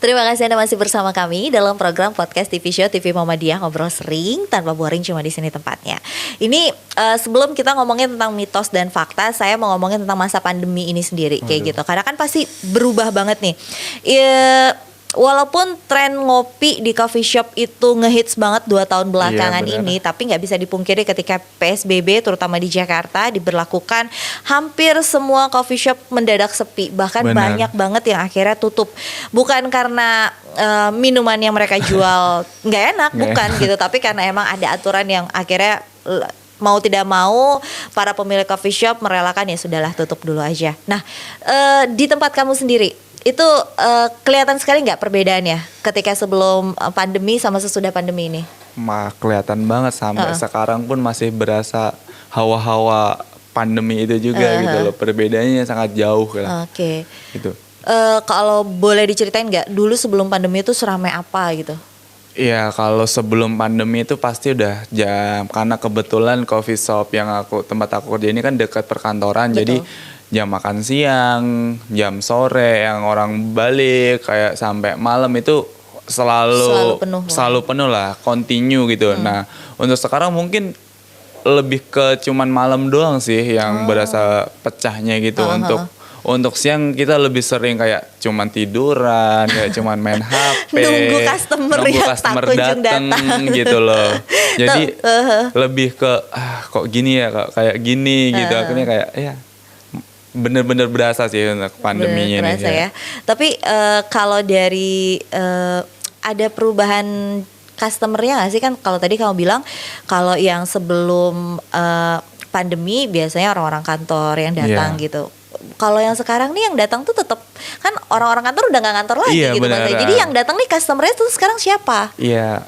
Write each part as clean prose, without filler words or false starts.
Terima kasih Anda masih bersama kami dalam program podcast TV Show TV Muhammadiyah, ngobrol sering tanpa boring, cuma di sini tempatnya. Ini sebelum kita ngomongin tentang mitos dan fakta, saya mau ngomongin tentang masa pandemi ini sendiri kayak gitu. Karena kan pasti berubah banget nih. Walaupun tren ngopi di coffee shop itu ngehits banget 2 tahun belakangan ini, tapi nggak bisa dipungkiri ketika PSBB terutama di Jakarta diberlakukan, hampir semua coffee shop mendadak sepi. Bahkan banyak banget yang akhirnya tutup. Bukan karena minuman yang mereka jual nggak enak, bukan gitu, tapi karena emang ada aturan yang akhirnya mau tidak mau para pemilik coffee shop merelakan, ya sudahlah tutup dulu aja. Nah, di tempat kamu sendiri itu kelihatan sekali nggak perbedaannya ketika sebelum pandemi sama sesudah pandemi ini? Kelihatan banget, sampai sekarang pun masih berasa hawa-hawa pandemi itu juga gitu loh. Perbedaannya sangat jauh lah. Oke. Gitu. Kalau boleh diceritain nggak dulu sebelum pandemi itu seramai apa gitu? Iya, kalau sebelum pandemi itu pasti udah jam, karena kebetulan coffee shop yang tempat aku kerja ini kan dekat perkantoran. Betul. Jadi jam makan siang, jam sore yang orang balik kayak sampai malam itu selalu penuh lah, continue gitu. Nah, untuk sekarang mungkin lebih ke cuman malam doang sih yang berasa pecahnya gitu. Untuk siang kita lebih sering kayak cuman tiduran, kayak cuman main HP, nunggu customer datang gitu loh. Jadi lebih ke kok gini ya, kayak gini gitu. Akhirnya kayak ya bener-bener berasa sih untuk pandeminya ini. Berasa ya. Tapi kalau dari ada perubahan customernya nggak sih? Kan kalau tadi kamu bilang kalau yang sebelum pandemi biasanya orang-orang kantor yang datang gitu. Kalau yang sekarang nih yang datang tuh tetap kan orang-orang kantor udah nggak kantor lagi gitu. Jadi yang datang nih customernya tuh sekarang siapa? Iya,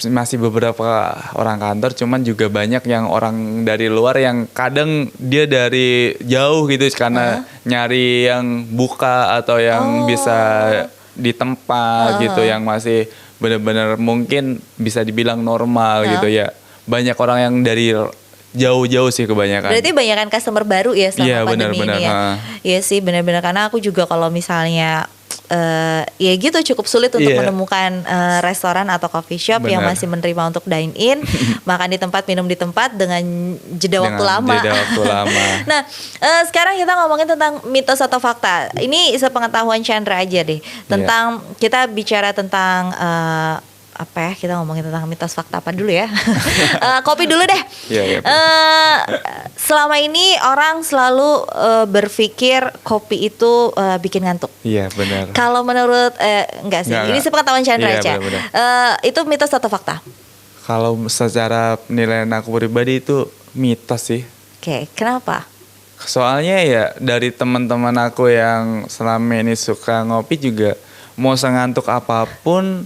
masih beberapa orang kantor, cuman juga banyak yang orang dari luar yang kadang dia dari jauh gitu karena nyari yang buka atau yang bisa di tempat gitu, yang masih benar-benar mungkin bisa dibilang normal gitu ya. Banyak orang yang dari jauh-jauh sih kebanyakan. Berarti banyakan customer baru ya selama pandemi ini ya. Iya sih, benar-benar, karena aku juga kalau misalnya ya gitu cukup sulit untuk menemukan restoran atau coffee shop yang masih menerima untuk dine in, makan di tempat, minum di tempat dengan jeda waktu lama. Nah, sekarang kita ngomongin tentang mitos atau fakta. Ini sepengetahuan Chandra aja deh. Tentang kita bicara tentang apa ya, kita ngomongin tentang mitos fakta apa dulu ya. Kopi dulu deh. Selama ini orang selalu berpikir kopi itu bikin ngantuk. Iya, benar. Kalau menurut enggak sih, ini sepengetahuan Chandra aja. Itu mitos atau fakta? Kalau secara penilaian aku pribadi itu mitos sih. Oke, kenapa? Soalnya ya dari teman-teman aku yang selama ini suka ngopi juga, mau sengantuk apapun,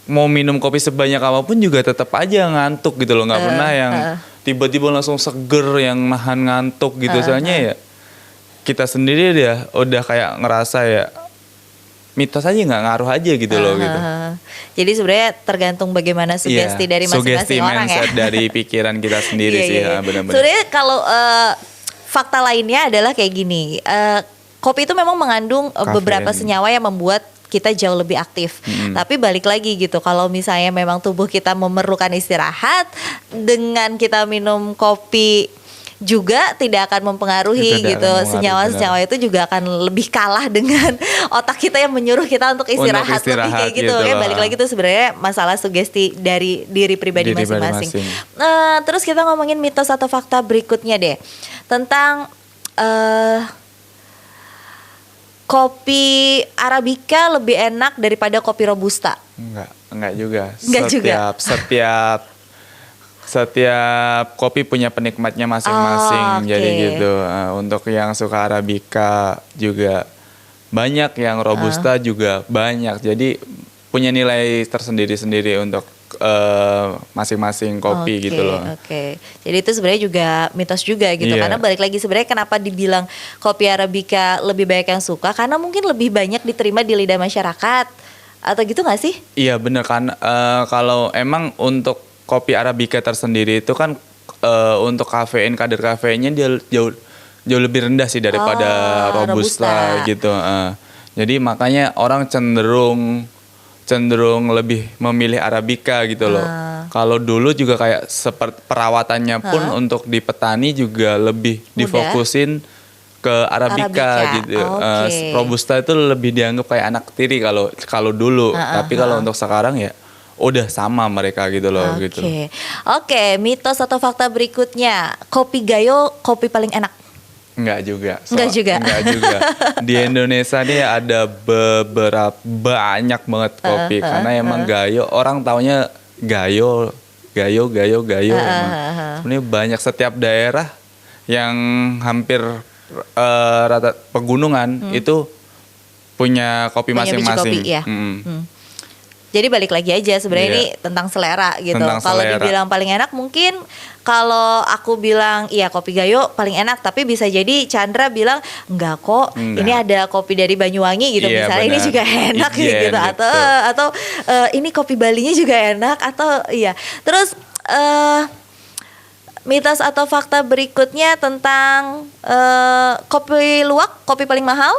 mau minum kopi sebanyak apapun juga tetap aja ngantuk gitu loh. Nggak pernah yang tiba-tiba langsung seger yang nahan ngantuk gitu. Soalnya ya kita sendiri udah kayak ngerasa ya mitos aja, nggak ngaruh aja gitu loh gitu. Jadi sebenarnya tergantung bagaimana sugesti dari masing-masing orang ya. Dari pikiran kita sendiri sih. Benar-benar. Sebenarnya kalau fakta lainnya adalah kayak gini. Kopi itu memang mengandung beberapa senyawa yang membuat kita jauh lebih aktif. Tapi balik lagi gitu, kalau misalnya memang tubuh kita memerlukan istirahat, dengan kita minum kopi juga tidak akan mempengaruhi gitu. Senyawa-senyawa itu juga akan lebih kalah dengan otak kita yang menyuruh kita untuk istirahat lebih kayak gitu. Balik lagi tuh sebenarnya masalah sugesti dari diri pribadi masing-masing. Terus kita ngomongin mitos atau fakta berikutnya deh. Tentang kopi Arabica lebih enak daripada kopi Robusta. Enggak juga. Setiap kopi punya penikmatnya masing-masing. Jadi gitu. Untuk yang suka Arabica juga banyak, yang Robusta juga banyak. Jadi punya nilai tersendiri-sendiri untuk masing-masing kopi gitu loh. Jadi itu sebenarnya juga mitos juga gitu. Karena balik lagi sebenarnya kenapa dibilang kopi Arabica lebih banyak yang suka, karena mungkin lebih banyak diterima di lidah masyarakat. Atau gitu gak sih? Iya bener kan. Kalau emang untuk kopi Arabica tersendiri itu kan untuk kadar kafeinnya dia jauh lebih rendah sih daripada Robusta gitu. Jadi makanya orang cenderung lebih memilih Arabica gitu loh. Kalau dulu juga kayak seperti perawatannya pun untuk di petani juga lebih difokusin ke Arabica gitu. Robusta itu lebih dianggap kayak anak tiri kalau dulu. Tapi kalau untuk sekarang ya udah sama mereka gitu loh gitu. Oke, mitos atau fakta berikutnya, kopi Gayo kopi paling enak. Enggak juga. Enggak juga. Di Indonesia nih ada banyak banget kopi karena emang Gayo orang taunya Gayo emang. Sebenarnya banyak setiap daerah yang hampir rata pegunungan itu punya kopi masing-masing. Kopi, ya? Jadi balik lagi aja sebenarnya ini tentang selera gitu. Kalau dibilang paling enak mungkin kalau aku bilang iya kopi Gayo paling enak, tapi bisa jadi Chandra bilang enggak kok, ini ada kopi dari Banyuwangi gitu misalnya, ini juga enak gitu. Atau ini kopi Balinya juga enak atau iya. Terus mitos atau fakta berikutnya tentang kopi luwak, kopi paling mahal?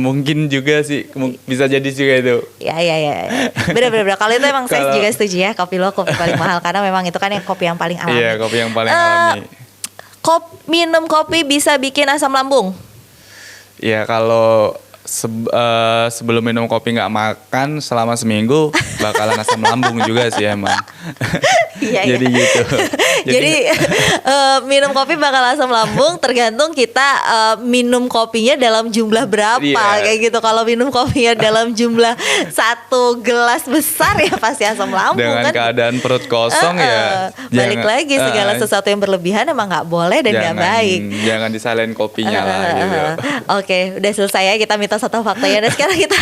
Mungkin juga sih, bisa jadi juga itu. Ya. Benar. Kalau itu emang saya juga setuju ya, kopi luwak kopi paling mahal karena memang itu kan yang kopi yang paling alami. Iya, kopi yang paling alami. Minum kopi bisa bikin asam lambung. Ya kalau sebelum minum kopi nggak makan selama seminggu bakalan asam lambung juga sih emang. Jadi gitu. Jadi minum kopi bakal asam lambung tergantung kita minum kopinya dalam jumlah berapa kayak gitu. Kalau minum kopinya dalam jumlah 1 gelas besar ya pasti asam lambung. Dengan kan keadaan perut kosong ya. Balik lagi segala sesuatu yang berlebihan emang nggak boleh dan nggak baik. Jangan disalahin kopinya lah gitu. Oke, udah selesai ya kita mitos atau faktanya. Dan sekarang kita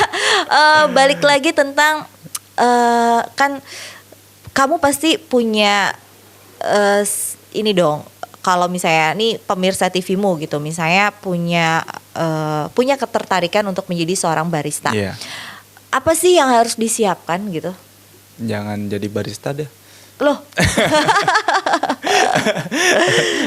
balik lagi tentang kan kamu pasti punya ini dong. Kalau misalnya nih pemirsa TV-mu gitu, misalnya punya ketertarikan untuk menjadi seorang barista. Apa sih yang harus disiapkan gitu? Jangan jadi barista deh. Loh.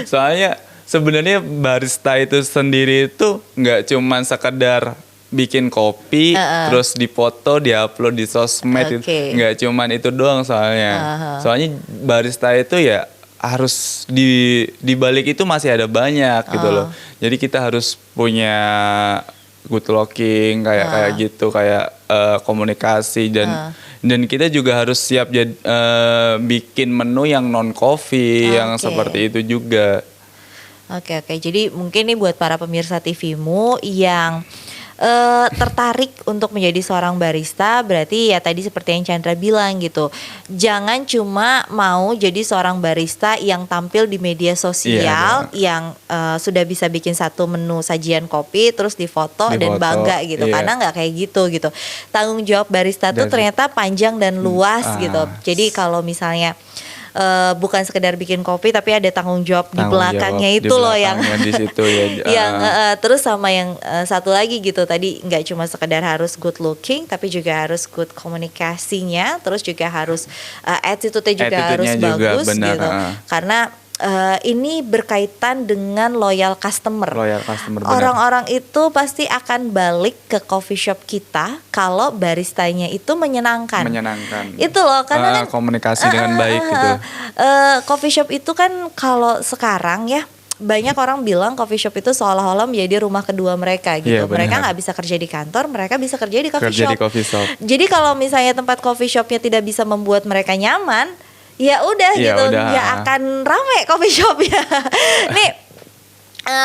Soalnya sebenarnya barista itu sendiri itu nggak cuman sekedar bikin kopi terus dipoto diupload di sosmed, nggak cuman itu doang soalnya. Soalnya barista itu ya harus di balik itu masih ada banyak gitu loh. Jadi kita harus punya good looking kayak gitu, kayak komunikasi dan kita juga harus siap bikin menu yang non coffee yang seperti itu juga. Oke. Jadi mungkin nih buat para pemirsa TV-mu yang tertarik untuk menjadi seorang barista, berarti ya tadi seperti yang Chandra bilang gitu, jangan cuma mau jadi seorang barista yang tampil di media sosial yang sudah bisa bikin satu menu sajian kopi terus difoto dan bangga gitu, karena nggak kayak gitu. Tanggung jawab barista tuh ternyata panjang dan luas gitu. Jadi kalau misalnya bukan sekedar bikin kopi tapi ada tanggung jawab di belakangnya itu loh yang di situ ya. Terus sama yang satu lagi gitu, tadi nggak cuma sekedar harus good looking tapi juga harus good komunikasinya, terus juga harus attitude-nya juga harus bagus bener, gitu. Karena ini berkaitan dengan loyal customer. Orang-orang itu pasti akan balik ke coffee shop kita kalau baristanya itu menyenangkan. Itu loh, karena kan komunikasi dengan baik gitu. Coffee shop itu kan kalau sekarang ya banyak orang bilang coffee shop itu seolah-olah menjadi rumah kedua mereka gitu. Mereka nggak bisa kerja di kantor, mereka bisa kerja di coffee shop. Jadi kalau misalnya tempat coffee shopnya tidak bisa membuat mereka nyaman, ya udah gitu, nggak akan rame coffee shopnya. Nih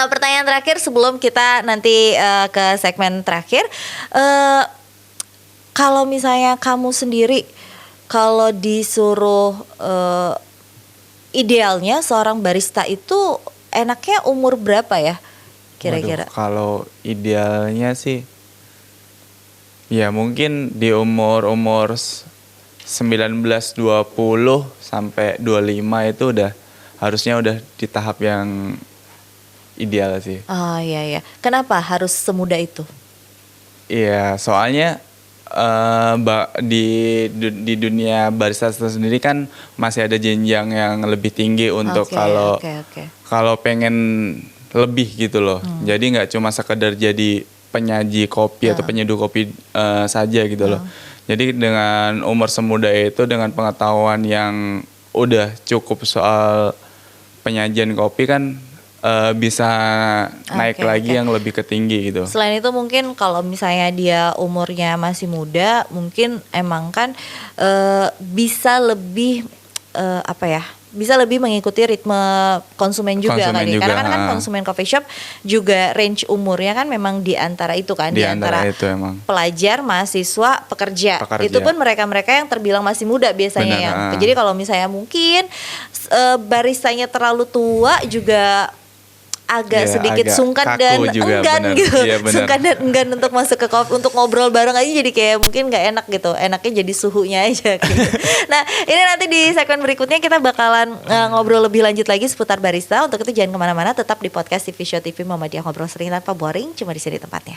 pertanyaan terakhir sebelum kita nanti ke segmen terakhir, kalau misalnya kamu sendiri kalau disuruh idealnya seorang barista itu enaknya umur berapa ya kira-kira? Kalau idealnya sih ya mungkin di umur 19, 20 sampai 25 itu harusnya udah di tahap yang ideal sih. Oh iya. Kenapa harus semuda itu? Iya, soalnya di dunia barista sendiri kan masih ada jenjang yang lebih tinggi untuk kalau pengen lebih gitu loh. Jadi nggak cuma sekedar jadi penyaji kopi atau penyeduh kopi saja gitu loh. Jadi dengan umur semuda itu, dengan pengetahuan yang udah cukup soal penyajian kopi kan bisa naik lagi yang lebih ke tinggi gitu. Selain itu mungkin kalau misalnya dia umurnya masih muda, mungkin emang kan bisa lebih bisa lebih mengikuti ritme konsumen juga kali. Karena kan konsumen coffee shop juga range umurnya kan memang di antara itu kan, di antara itu emang. Pelajar, mahasiswa, pekerja. Itu pun mereka-mereka yang terbilang masih muda biasanya. Bener, jadi kalau misalnya mungkin baristanya terlalu tua juga agak sedikit sungkan dan enggan gitu. Sungkan dan enggan untuk masuk ke kopi, untuk ngobrol bareng aja jadi kayak mungkin nggak enak gitu. Enaknya jadi suhunya aja gitu. Nah, ini nanti di segmen berikutnya kita bakalan ngobrol lebih lanjut lagi seputar barista. Untuk itu jangan kemana-mana, tetap di podcast TV Show TV Muhammadiyah, ngobrol sering tanpa boring, cuma di sini tempatnya.